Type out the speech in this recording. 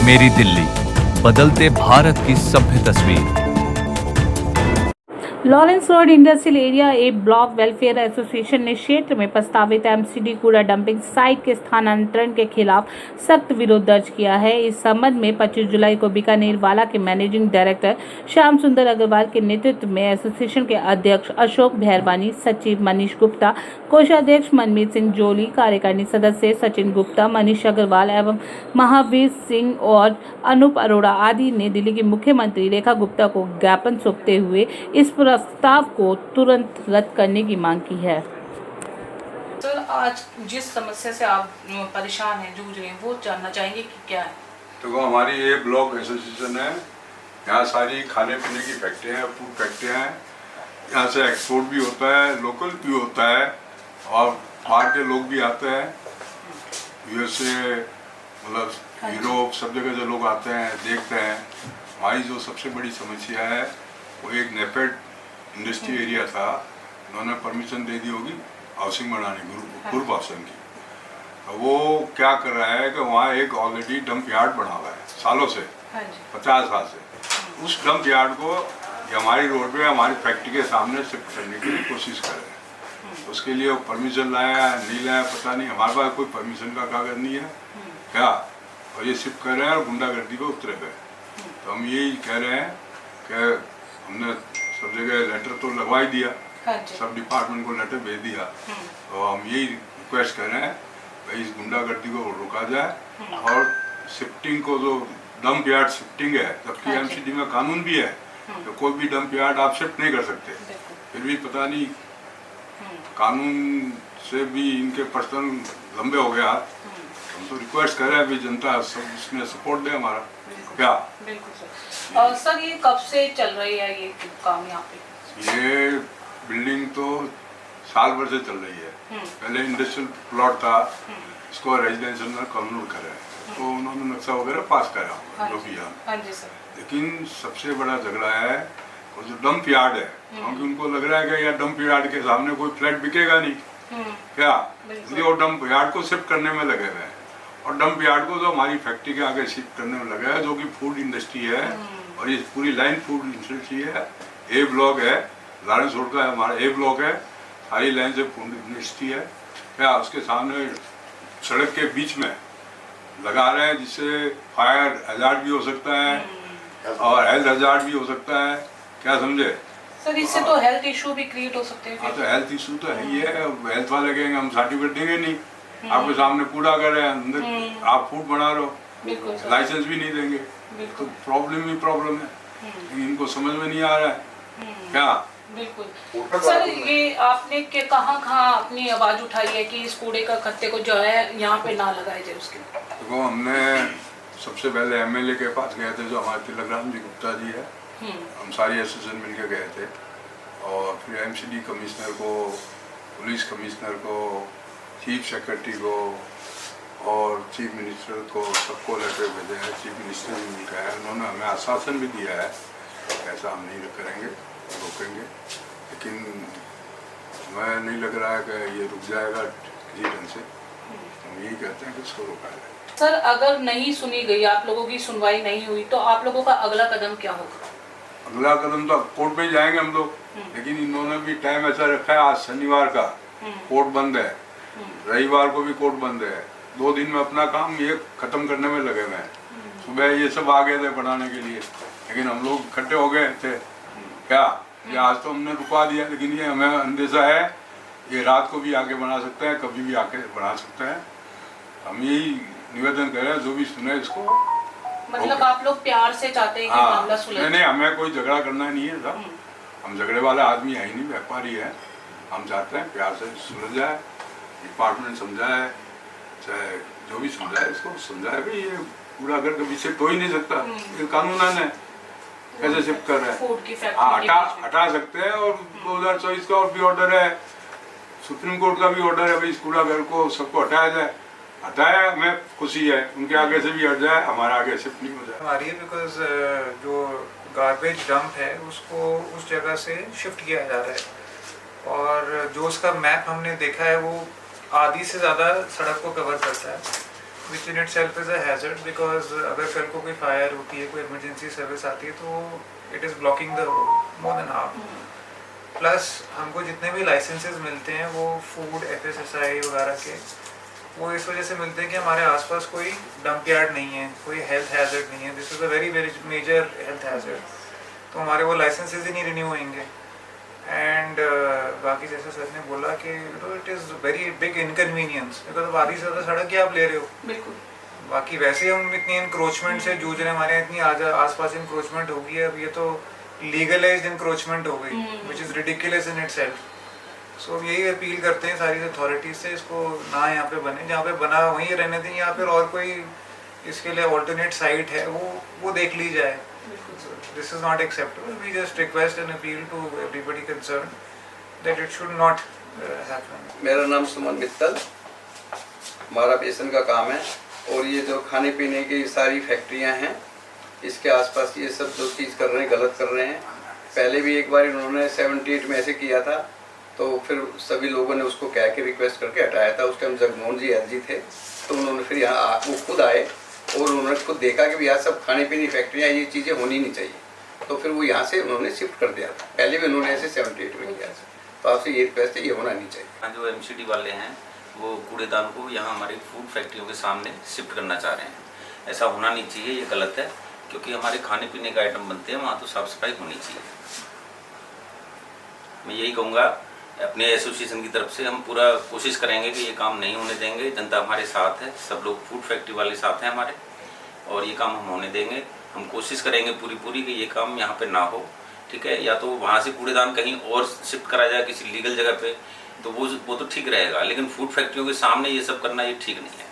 मेरी दिल्ली, बदलते भारत की सभ्य तस्वीर। Lawrence road industrial area A block welfare association ने क्षेत्र में प्रस्तावित एमसीडी कूड़ा डंपिंग साइट के स्थानांतरण के खिलाफ सख्त विरोध दर्ज किया है। इस संबंध में 25 जुलाई को बीकानेर वाला के मैनेजिंग डायरेक्टर श्याम सुंदर अग्रवाल के नेतृत्व में एसोसिएशन के अध्यक्ष अशोक भैरवानी, सचिव मनीष गुप्ता, कोषाध्यक्ष मनमीत सिंह जोली, कार्यकारिणी सदस्य सचिन गुप्ता, मनीष अग्रवाल एवं महावीर सिंह और अनूप अरोड़ा आदि ने दिल्ली के मुख्यमंत्री रेखा गुप्ता को ज्ञापन सौंपते हुए इस प्रस्ताव को तुरंत रद्द करने की मांग की है। सर, आज जिस समस्या से आप परेशान हैं, जूझ रहे हैं, वो जानना चाहेंगे कि क्या है? तो हमारी ये ब्लॉक एसोसिएशन है। यहाँ सारी खाने पीने की फैक्ट्रियाँ हैं, फूड फैक्ट्रियाँ हैं। यहाँ से एक्सपोर्ट भी होता है, लोकल भी होता है और बाहर के लोग भी आते हैं। यूएसए मतलब यूरोप सब जगह जो लोग आते हैं देखते हैं। हमारी जो सबसे बड़ी समस्या है वो एक नेफेड इंडस्ट्री एरिया था, उन्होंने परमिशन दे दी होगी हाउसिंग बनाने की, ग्रुप हाउसिंग की। तो वो क्या कर रहा है कि वहाँ एक ऑलरेडी डंप यार्ड बना हुआ है सालों से, 50 साल से। उस डंप यार्ड को हमारी रोड पे हमारी फैक्ट्री के सामने शिफ्ट करने की कोशिश कर रहे हैं। उसके लिए वो परमिशन लाया नहीं लाया पता नहीं, हमारे पास कोई परमिशन का कागज नहीं है क्या, और ये शिफ्ट कर रहे हैं और गुंडागर्दी पे उतरे गए। तो हम यही कह रहे हैं कि हमने सब जगह लेटर तो लगवा ही दिया, सब डिपार्टमेंट को लेटर भेज दिया। तो हम यही रिक्वेस्ट कर रहे हैं भाई इस गुंडागर्दी को रोका जाए और शिफ्टिंग को, जो डंप यार्ड शिफ्टिंग है, जबकि एमसीडी में कानून भी है तो कोई भी डंप यार्ड आप शिफ्ट नहीं कर सकते, फिर भी पता नहीं कानून से भी इनके पर्सन लंबे हो गया। हम तो रिक्वेस्ट कर रहे हैं भाई जनता सब इसमें सपोर्ट दे हमारा क्या। बिल्कुल सर। सर, ये कब से चल रही है ये काम यहाँ पे? ये बिल्डिंग तो साल भर से चल रही है। पहले इंडस्ट्रियल प्लॉट था, इसको रेजिडेंशियल में कन्वर्ट करा है, तो उन्होंने नक्शा वगैरह पास करा जो भी है। लेकिन सबसे बड़ा झगड़ा है वो जो डंप यार्ड है, क्योंकि उनको लग रहा है कि यार डंप यार्ड के सामने कोई फ्लैट बिकेगा नहीं क्या, इसलिए वो डंप यार्ड को शिफ्ट करने में लगे हुए हैं। और डंप यार्ड को जो हमारी फैक्ट्री के आगे शिफ्ट करने में लगा है, जो कि फूड इंडस्ट्री है और ये पूरी लाइन फूड इंडस्ट्री है। ए ब्लॉक है, लॉरेंस रोड का हमारा ए ब्लॉक है, सारी लाइन से फूड इंडस्ट्री है क्या। उसके सामने सड़क के बीच में लगा रहे हैं, जिससे फायर हजार्ड भी हो सकता है और हेल्थ हजार्ड भी हो सकता है क्या, समझे सर? इससे तो हेल्थ इशू भी क्रिएट हो सकते हैं। हाँ, तो हेल्थ इशू तो है ही है। हेल्थ वाले कहेंगे हम सर्टिफिकेट देंगे नहीं, आपके सामने कूड़ा कर रहे हैं, अंदर आप फूड बना रहे हो, लाइसेंस भी नहीं देंगे, तो प्रॉब्लम ही प्रॉब्लम है। लेकिन इनको समझ में नहीं आ रहा है क्या। बिल्कुल सर, ये आपने कहाँ अपनी आवाज उठाई है कि इस कूड़े का खत्ते को जो है यहाँ पे ना लगाया जाए उसके? देखो, हमने सबसे पहले एमएलए के पास गए थे, जो हमारे तिलकराम जी गुप्ता जी है, हम सारी एसोसिएशन मिलकर गए थे, और फिर एमसीडी कमिश्नर को, पुलिस कमिश्नर को, चीफ सेक्रेटरी को और चीफ मिनिस्टर को, सबको लेटर भेजे हैं। चीफ मिनिस्टर भी मिलकर है, उन्होंने हमें आश्वासन भी दिया है ऐसा हम नहीं करेंगे, रोकेंगे। लेकिन हमें नहीं लग रहा है कि ये रुक जाएगा किसी ढंग से। हम यही कहते हैं कि इसको रोका जाए। सर, अगर नहीं सुनी गई, आप लोगों की सुनवाई नहीं हुई, तो आप लोगों का अगला कदम क्या होगा? अगला कदम तो कोर्ट में जाएंगे हम लोग, लेकिन इन्होंने भी टाइम ऐसा रखा है, आज शनिवार का कोर्ट बंद है, रविवार को भी कोर्ट बंद है। 2 दिन में अपना काम ये खत्म करने में लगे हुए हैं। सुबह ये सब आ गए थे बनाने के लिए, लेकिन हम लोग इकट्ठे हो गए थे क्या, ये आज तो हमने रुकवा दिया। लेकिन ये हमें अंदेशा है ये रात को भी आके बना सकते हैं, कभी भी आके बना सकते हैं। हम यही निवेदन कर रहे हैं, जो भी सुने इसको। मतलब आप लोग प्यार से चाहते हैं कि मामला सुलझे? नहीं, हमें कोई झगड़ा करना नहीं है साहब, हम झगड़े वाला आदमी है ही नहीं, व्यापारी है। हम चाहते हैं प्यार से सुलझ जाए, डिपार्टमेंट समझाए, चाहे जो भी समझाए, इसको समझाए भाई ये पूरा अगर कभी शिफ्ट हो ही नहीं सकता, ये कानून है, कैसे शिफ्ट कर रहे हैं। हाँ, हटा सकते हैं। और 2024 का और भी ऑर्डर है, सुप्रीम कोर्ट का भी ऑर्डर है भाई इस कूड़ा घर को सबको हटाया जाए। हटाया, हमें खुशी है, उनके आगे से भी हट जाए, हमारा आगे शिफ्ट नहीं हो जाए। हमारी है बिकॉज जो गार्बेज डंप है उसको उस जगह से शिफ्ट किया जा रहा है, और जो उसका मैप हमने देखा है वो आधी से ज़्यादा सड़क को कवर करता है। which in itself is a hazard because अगर कल को कोई फायर होती है, कोई इमरजेंसी सर्विस आती है तो it is blocking the road more than half. Plus हमको जितने भी लाइसेंसेस मिलते हैं वो फूड FSSAI वगैरह के, वो इस वजह से मिलते हैं कि हमारे आसपास कोई डंप यार्ड नहीं है, कोई हेल्थ हैजर्ड नहीं है. This is a very very major health hazard. तो हमारे वो लाइसेंसेस ही नहीं रिन्यू होंगे. एंड बाकी जैसे सर ने बोला कि it is very big inconvenience because आधी से ज़्यादा सड़क ही आप ले रहे हो. बिल्कुल. बाकी वैसे हम इतनी इंक्रोचमेंट से जूझ रहे हैं, हमारे यहाँ इतनी आसपास इंक्रोचमेंट हो गई है. अब ये तो लीगलाइज्ड इंक्रोचमेंट हो गई which is ridiculous in itself. So यही अपील करते हैं सारी अथॉरिटीज से, इसको ना यहाँ पे बने, जहाँ पे बना वहीं रहने दें, या फिर और कोई इसके लिए ऑल्टरनेट साइट है वो देख ली जाए. This is not acceptable. We just request and appeal to everybody concerned that it should not happen. मेरा नाम सुमन मित्तल, हमारा बेसन का काम है और ये जो खाने पीने की सारी फैक्ट्रियां हैं इसके आसपास ये सब जो चीज़ कर रहे हैं गलत कर रहे हैं. पहले भी एक बार इन्होंने 78 में ऐसे किया था तो फिर सभी लोगों ने उसको कह के रिक्वेस्ट करके हटाया था. उस टाइम जगमोहन जी एलजी थे तो उन्होंने फिर यहाँ वो खुद आए और उन्होंने खुद देखा कि यहाँ सब खाने पीने फैक्ट्रियाँ ये चीज़ें होनी नहीं चाहिए, तो फिर वो यहाँ से उन्होंने शिफ्ट कर दिया था. पहले भी उन्होंने ऐसे 78 में किया था. तो आपसे ये रिक्वेस्ट है, ये होना नहीं चाहिए. जो MCD वाले हैं वो कूड़ेदान को यहाँ हमारी फूड फैक्ट्रियों के सामने शिफ्ट करना चाह रहे हैं. ऐसा होना नहीं चाहिए, ये गलत है क्योंकि हमारे खाने पीने के आइटम बनते हैं, वहाँ तो साफ़ सफाई होनी चाहिए. मैं यही कहूँगा अपने एसोसिएशन की तरफ से हम पूरा कोशिश करेंगे कि ये काम नहीं होने देंगे. जनता हमारे साथ है, सब लोग फूड फैक्ट्री वाले साथ हैं हमारे, और ये काम हम होने देंगे. हम कोशिश करेंगे पूरी कि ये काम यहाँ पे ना हो. ठीक है, या तो वहाँ से कूड़ेदान कहीं और शिफ्ट करा जाए किसी लीगल जगह पे, तो वो तो ठीक रहेगा, लेकिन फूड फैक्ट्रियों के सामने ये सब करना ये ठीक नहीं है.